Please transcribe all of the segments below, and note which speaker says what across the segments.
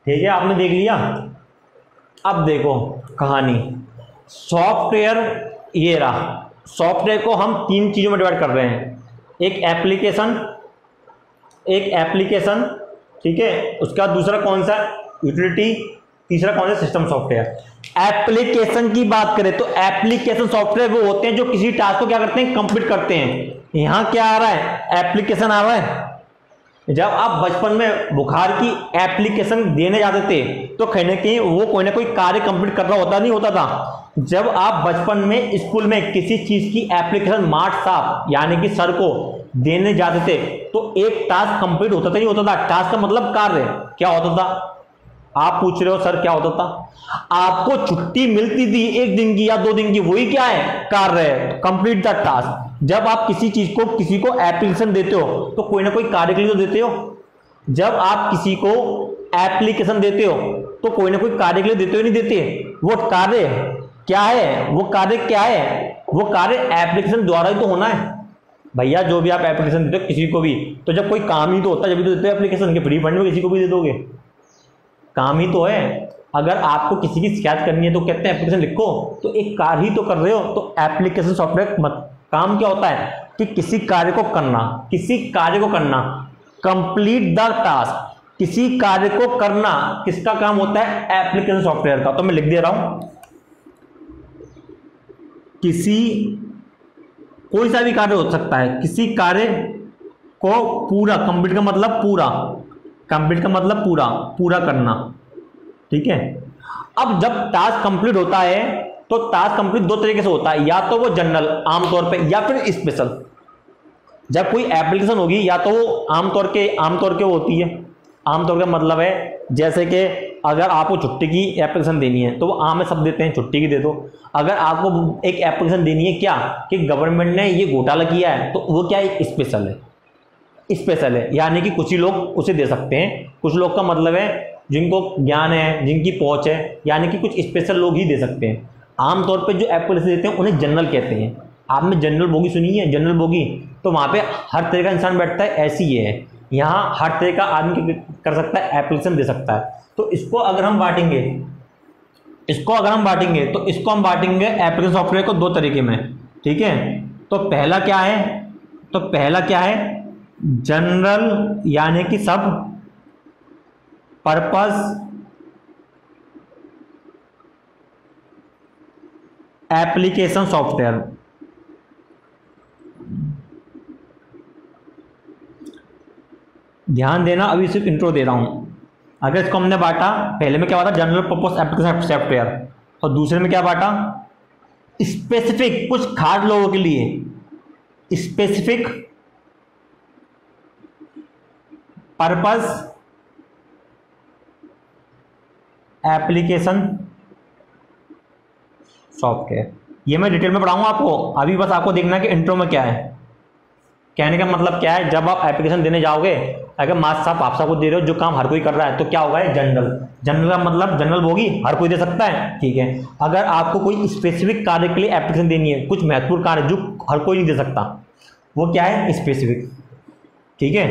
Speaker 1: ठीक है, आपने देख लिया। अब देखो कहानी, सॉफ्टवेयर ये रहा। सॉफ्टवेयर को हम 3 चीज़ों में डिवाइड कर रहे हैं, एक एप्लीकेशन, ठीक है, उसका दूसरा कौन सा यूटिलिटी, तीसरा कौन सा सिस्टम सॉफ्टवेयर। एप्लीकेशन की बात करें तो एप्लीकेशन सॉफ्टवेयर वो होते हैं जो किसी टास्क को क्या करते हैं, कंप्लीट करते हैं। यहां क्या आ रहा है, एप्लीकेशन आ रहा है। जब आप बचपन में बुखार की एप्लीकेशन देने जाते थे तो कहीं ना कहीं वो कोई ना कोई कार्य कंप्लीट कर रहा होता नहीं होता था। जब आप बचपन में स्कूल में किसी चीज की एप्लीकेशन मार्ट साहब यानी कि सर को देने जाते थे तो एक टास्क कंप्लीट होता था नहीं होता था। टास्क का मतलब कार्य क्या होता था, आप पूछ रहे हो सर क्या होता था, आपको छुट्टी मिलती थी 1 दिन की या 2 दिन की, वही क्या है, कार्य है, कंप्लीट द टास्क। जब आप किसी को एप्लीकेशन देते हो तो कोई ना कोई कार्य के लिए तो देते हो। जब आप किसी को एप्लीकेशन देते हो तो कोई ना कोई कार्य के लिए देते हो, नहीं देते। वो कार्य क्या है, वो कार्य क्या है, वो कार्य एप्लीकेशन द्वारा ही तो होना है भैया। जो भी आप एप्लीकेशन देते हो किसी को भी, तो जब कोई काम ही तो होता है जब भी तो देते हो एप्लीकेशन के। फ्री फंड में किसी को भी दे दोगे, काम ही तो है। अगर आपको किसी की शिकायत करनी है तो कहते हैं एप्लीकेशन लिखो, तो एक कार्य ही तो कर रहे हो। तो एप्लीकेशन सॉफ्टवेयर काम क्या होता है कि किसी कार्य को करना, कंप्लीट द टास्क, किसी कार्य को करना किसका काम होता है, एप्लीकेशन सॉफ्टवेयर का। तो मैं लिख दे रहा हूं, कोई सा भी कार्य हो सकता है, किसी कार्य को पूरा, कंप्लीट का मतलब पूरा करना, ठीक है। अब जब टास्क कंप्लीट होता है तो टास्क कंप्लीट 2 तरीके से होता है, या तो वो जनरल आमतौर पे या फिर स्पेशल। जब कोई एप्लीकेशन होगी या तो वो आमतौर के होती है। आमतौर का मतलब है जैसे कि अगर आपको छुट्टी की एप्लीकेशन देनी है तो वो आम में सब देते हैं, छुट्टी की दे दो। अगर आपको एक एप्लीकेशन देनी है क्या कि गवर्नमेंट ने ये घोटाला किया है, तो वो क्या है, स्पेशल है, यानी कि कुछ ही लोग उसे दे सकते हैं। कुछ लोग का मतलब है जिनको ज्ञान है, जिनकी पहुंच है, यानी कि कुछ स्पेशल लोग ही दे सकते हैं। आमतौर पे जो एप्लीकेशन देते हैं उन्हें जनरल कहते हैं। आपने जनरल बोगी सुनी है, जनरल बोगी, तो वहाँ पे हर तरह का इंसान बैठता है, ऐसी ही है। यहाँ हर तरह का आदमी कर सकता है, एप्लीकेशन दे सकता है। तो इसको अगर हम बांटेंगे तो इसको हम बांटेंगे एप्लीकेशन सॉफ्टवेयर को 2 तरीके में, ठीक है। तो पहला क्या है, जनरल यानी कि सब पर्पस एप्लीकेशन सॉफ्टवेयर। ध्यान देना, अभी सिर्फ इंट्रो दे रहा हूं। अगर इसको हमने बांटा, पहले में क्या बांटा, जनरल पर्पस एप्लीकेशन सॉफ्टवेयर, और दूसरे में क्या बांटा, स्पेसिफिक, कुछ खास लोगों के लिए स्पेसिफिक पर्पस एप्लीकेशन सॉफ्टवेयर। ये मैं डिटेल में पढ़ाऊंगा आपको, अभी बस आपको देखना है कि इंट्रो में क्या है। कहने का मतलब क्या है, जब आप एप्लीकेशन देने जाओगे, अगर मास्टर साहब आप सबको दे रहे हो जो काम हर कोई कर रहा है, तो क्या होगा, जनरल का मतलब जनरल होगी, हर कोई दे सकता है, ठीक है। अगर आपको कोई स्पेसिफिक कार्य के लिए एप्लीकेशन देनी है, कुछ महत्वपूर्ण कार्य जो हर कोई नहीं दे सकता, वो क्या है, स्पेसिफिक, ठीक है,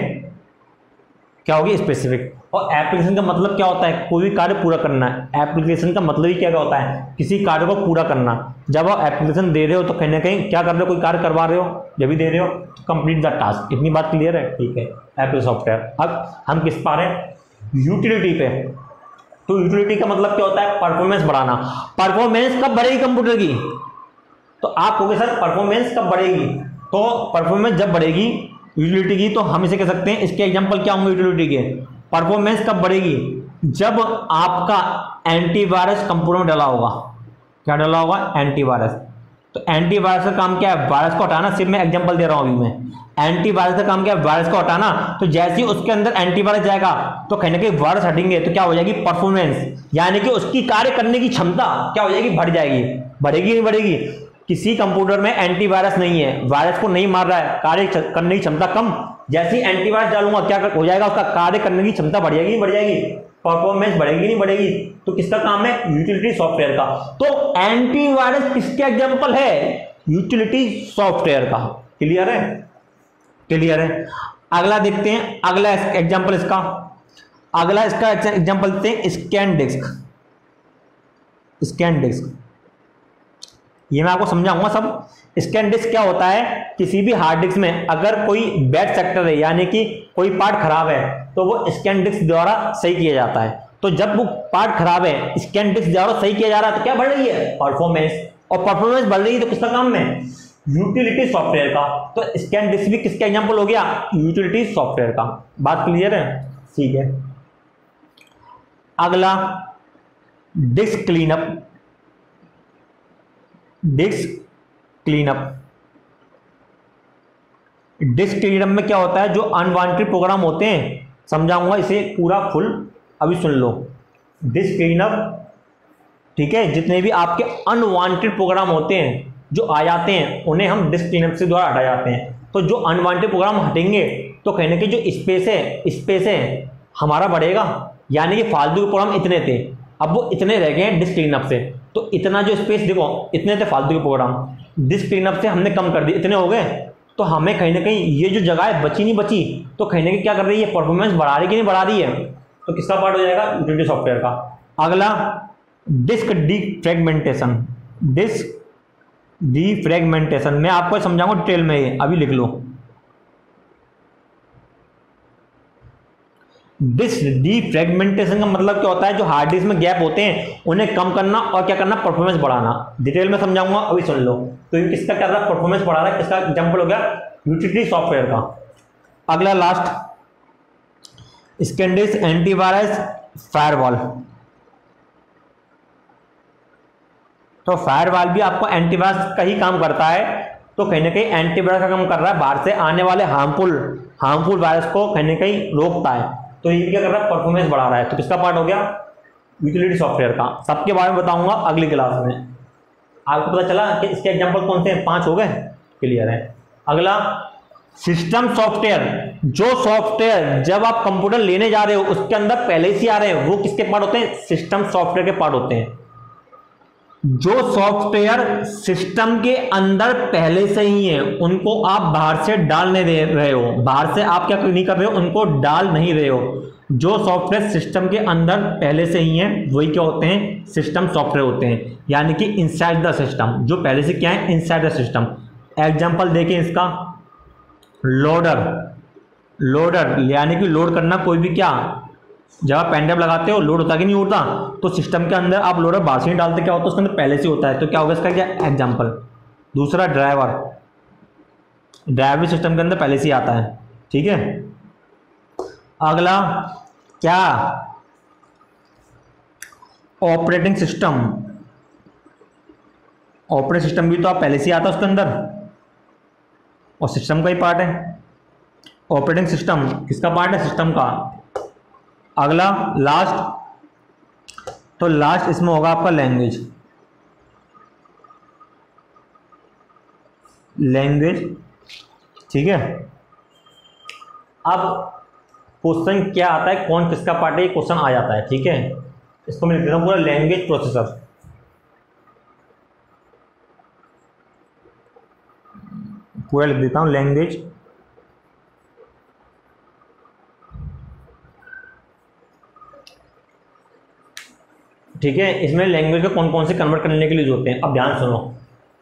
Speaker 1: क्या होगी, स्पेसिफिक। और एप्लीकेशन का मतलब क्या होता है, कोई भी कार्य पूरा करना है। एप्लीकेशन का मतलब ही क्या होता है, किसी कार्य को पूरा करना। जब आप एप्लीकेशन दे रहे हो तो कहीं ना कहीं क्या कर रहे हो, कोई कार्य करवा रहे हो, जब भी दे रहे हो तो कंप्लीट द टास्क। इतनी बात क्लियर है, ठीक है। Application software. अब हम किस पा रहे हैं, यूटिलिटी पे। तो यूटिलिटी का मतलब क्या होता है, परफॉर्मेंस बढ़ाना। परफॉर्मेंस कब बढ़ेगी कंप्यूटर की, तो आप कहोगे सर परफॉर्मेंस कब बढ़ेगी, तो परफॉर्मेंस जब बढ़ेगी यूटिलिटी की, तो हम इसे कह सकते हैं, इसके एग्जांपल क्या होंगे यूटिलिटी के। परफॉर्मेंस कब बढ़ेगी, जब आपका एंटीवायरस कंप्यूटर में डला होगा। क्या डला होगा, एंटीवायरस। तो एंटीवायरस का काम क्या है, वायरस को हटाना। सिर्फ मैं एग्जांपल दे रहा हूं अभी मैं। एंटीवायरस का काम क्या है, वायरस को हटाना। तो जैसे ही उसके अंदर एंटीवायरस जाएगा तो कहीं ना कहीं वायरस हटेंगे, तो क्या हो जाएगी, परफॉर्मेंस, यानी कि उसकी कार्य करने की क्षमता क्या हो जाएगी, बढ़ जाएगी। बढ़ेगी नहीं बढ़ेगी, किसी कंप्यूटर में एंटीवायरस नहीं है, वायरस को नहीं मार रहा है, कार्य करने की क्षमता कम। जैसे ही एंटीवायरस डालूंगा क्या हो जाएगा, उसका कार्य करने की क्षमता बढ़ जाएगी, नहीं बढ़ जाएगी, परफॉर्मेंस बढ़ेगी नहीं बढ़ेगी। तो किसका काम है, यूटिलिटी सॉफ्टवेयर का। तो एंटीवायरस किसके एग्जांपल है, यूटिलिटी सॉफ्टवेयर का। क्लियर है, क्लियर है। अगला देखते हैं, अगला एग्जांपल इसका। अगला इसका एग्जांपल देते हैं स्कैन डिस्क। स्कैन डिस्क ये मैं आपको समझाऊंगा सब। स्कैन डिस्क क्या होता है, किसी भी हार्ड डिस्क में अगर कोई बैड सेक्टर है यानी कि कोई पार्ट खराब है तो वो स्कैन डिस्क द्वारा सही किया जाता है। तो जब वो पार्ट खराब है, स्कैन डिस्क द्वारा सही किया जा रहा है, तो क्या बढ़ रही है, परफॉर्मेंस। और परफॉर्मेंस बढ़ रही है तो किसका काम है, यूटिलिटी सॉफ्टवेयर का। तो स्कैन डिस्क भी किसका एग्जांपल हो गया, यूटिलिटी सॉफ्टवेयर का। बात क्लियर है, ठीक है। अगला disc cleanup. Disc cleanup, disc cleanup में क्या होता है, जो अनवांटेड प्रोग्राम होते हैं, समझाऊंगा इसे पूरा फुल, अभी सुन लो। डिस्क क्लीनअप, ठीक है, जितने भी आपके अनवांटेड प्रोग्राम होते हैं जो आ जाते हैं उन्हें हम डिस्क क्लीनअप से द्वारा हटा जाते हैं। तो जो अनवांटेड प्रोग्राम हटेंगे तो कहने की जो स्पेस है हमारा बढ़ेगा, यानी कि फालतू के प्रोग्राम इतने थे, अब वो इतने रह गए हैं डिस्क क्लीनअप से। तो इतना जो स्पेस देखो, इतने थे फालतू के प्रोग्राम, डिस्क क्लीनअप से हमने कम कर दिए, इतने हो गए। तो हमें कहीं ना कहीं ये जो जगह है बची नहीं बची, तो कहीं ना कहीं क्या कर रही है, परफॉर्मेंस बढ़ा रही कि नहीं बढ़ा रही है। तो किसका पार्ट हो जाएगा, यूटिलिटी सॉफ्टवेयर का। अगला डिस्क डीफ्रेगमेंटेशन। डिस्क डीफ्रेगमेंटेशन मैं आपको समझाऊंगा डिटेल में, ये अभी लिख लो। डिस्क डीफ्रेगमेंटेशन का मतलब क्या होता है, जो हार्ड डिस्क में गैप होते हैं उन्हें कम करना और क्या करना, परफॉर्मेंस बढ़ाना। डिटेल में समझाऊंगा, अभी सुन लो। तो ये किसका क्या रहा है, परफॉर्मेंस बढ़ा रहा है, किसका एग्जांपल हो गया, यूटिलिटी सॉफ्टवेयर का। अगला last scan disk antivirus firewall. तो फायरवॉल भी आपको एंटीवायरस का ही काम करता है। तो कहीं ना कहीं एंटीवायरस का काम कर रहा है, बाहर से आने वाले हार्मफुल वायरस को कहीं ना कहीं रोकता है। तो ये क्या कर रहा है, परफॉर्मेंस बढ़ा रहा है। तो किसका पार्ट हो गया, यूटिलिटी सॉफ्टवेयर का। सबके बारे में बताऊंगा अगली क्लास में। आपको पता चला कि इसके एग्जांपल कौन से हैं, 5 हो गए, क्लियर है। अगला सिस्टम सॉफ्टवेयर। जो सॉफ्टवेयर जब आप कंप्यूटर लेने जा रहे हो उसके अंदर पहले से आ रहे हैं, वो किसके पार्ट होते हैं, सिस्टम सॉफ्टवेयर के पार्ट होते हैं। जो सॉफ्टवेयर सिस्टम के अंदर पहले से ही है उनको आप बाहर से डाल नहीं दे रहे हो, बाहर से आप क्या नहीं कर रहे हो, उनको डाल नहीं रहे हो। जो सॉफ्टवेयर सिस्टम के अंदर पहले से ही है वही क्या होते हैं, सिस्टम सॉफ्टवेयर होते हैं, यानी कि इनसाइड द सिस्टम। जो पहले से क्या है, इनसाइड द सिस्टम। एग्जांपल देखें इसका, लोडर यानी कि लोड करना। कोई भी क्या, जब आप पेन ड्राइव लगाते हो लोड होता कि नहीं होता, तो सिस्टम के अंदर आप लोडर बाहर से नहीं डालते, क्या होता है उसके अंदर पहले से होता है। तो क्या होगा इसका क्या एग्जांपल। दूसरा ड्राइवर भी सिस्टम के अंदर पहले से ही आता है, ठीक है। अगला क्या, ऑपरेटिंग सिस्टम। ऑपरेटिंग सिस्टम भी तो आप पहले से ही आता है उसके अंदर, और सिस्टम का ही पार्ट है। ऑपरेटिंग सिस्टम किसका पार्ट है, सिस्टम का। अगला लास्ट, तो लास्ट इसमें होगा आपका लैंग्वेज, ठीक है। अब क्वेश्चन क्या आता है, कौन किसका पार्ट है, ये क्वेश्चन आ जाता है, ठीक है। इसको मैं लिख देता हूं पूरा, लैंग्वेज प्रोसेसर। पूरा लिख देता हूं, लैंग्वेज ठीक है। इसमें लैंग्वेज को कौन कौन से कन्वर्ट करने के लिए होते हैं। अब ध्यान सुनो,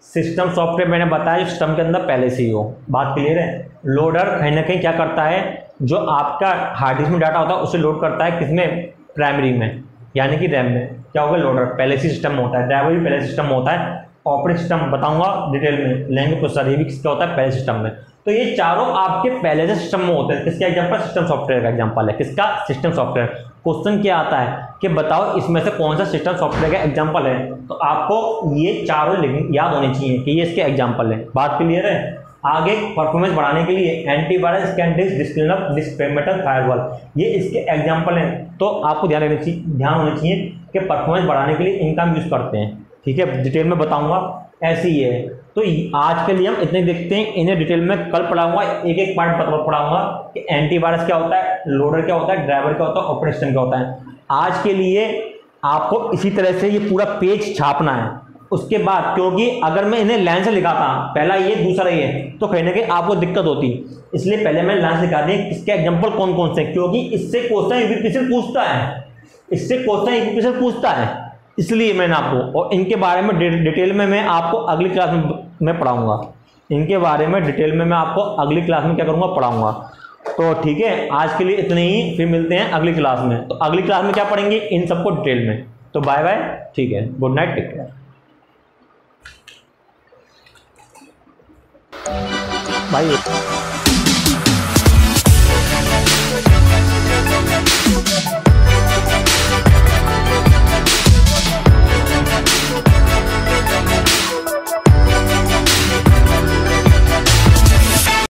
Speaker 1: सिस्टम सॉफ्टवेयर मैंने बताया जो सिस्टम के अंदर पहले से ही हो, बात क्लियर है। लोडर कहीं ना कहीं क्या करता है, जो आपका हार्ड डिस्क में डाटा होता है उसे लोड करता है, किसमें, प्राइमरी में, यानी कि रैम में। क्या होगा, लोडर पहले से सिस्टम में होता है, ड्राइवर भी पहले सिस्टम में होता है। ऑपरेटिंग सिस्टम बताऊंगा डिटेल में, लैंग्वेज प्रोसेसर ये भी किसका होता है, पहले सिस्टम में। तो ये चारों आपके पहले से सिस्टम में होते हैं। किसका एग्जांपल, सिस्टम सॉफ्टवेयर का एग्जांपल है। किसका, सिस्टम सॉफ्टवेयर। क्वेश्चन क्या आता है कि बताओ इसमें से कौन सा सिस्टम सॉफ्टवेयर का एग्जांपल है, तो आपको ये चारों याद होने चाहिए कि ये इसके एग्जांपल है। बात क्लियर है। आगे परफॉर्मेंस बढ़ाने के लिए antivirus, scan disk, disk cleanup, disk fragmentation, firewall, ये इसके एग्जांपल हैं। तो आपको ध्यान होना चाहिए कि परफॉर्मेंस बढ़ाने के लिए इनका हम यूज करते हैं, ठीक है। डिटेल में बताऊंगा, ऐसी ही है। तो आज के लिए हम इतने देखते हैं, इन्हें डिटेल में कल पढ़ाऊंगा, एक एक पार्ट पढ़ाऊंगा कि एंटीवायरस क्या होता है, लोडर क्या होता है, ड्राइवर क्या होता है, ऑपरेटिंग सिस्टम क्या होता है। आज के लिए आपको इसी तरह से ये पूरा पेज छापना है, उसके बाद क्योंकि अगर मैं इन्हें लाइन से लिखाता पहला ये दूसरा ये तो कहीं ना कहीं आपको दिक्कत होती, इसलिए पहले मैंने लाइन से लिखा दी इसके एग्जांपल कौन कौन से, क्योंकि इससे क्वेश्चन यूपीपीएससी पूछता है, इससे क्वेश्चन यूपीपीएससी पूछता है, इसलिए मैंने आपको, और इनके बारे में डिटेल में मैं आपको अगली क्लास में पढ़ाऊंगा, इनके बारे में डिटेल में मैं आपको अगली क्लास में क्या करूंगा, पढ़ाऊंगा। तो ठीक है, आज के लिए इतने ही, फिर मिलते हैं अगली क्लास में। तो अगली क्लास में क्या पढ़ेंगे, इन सबको डिटेल में। तो बाय बाय, ठीक है, गुड नाइट, टेक केयर भाई।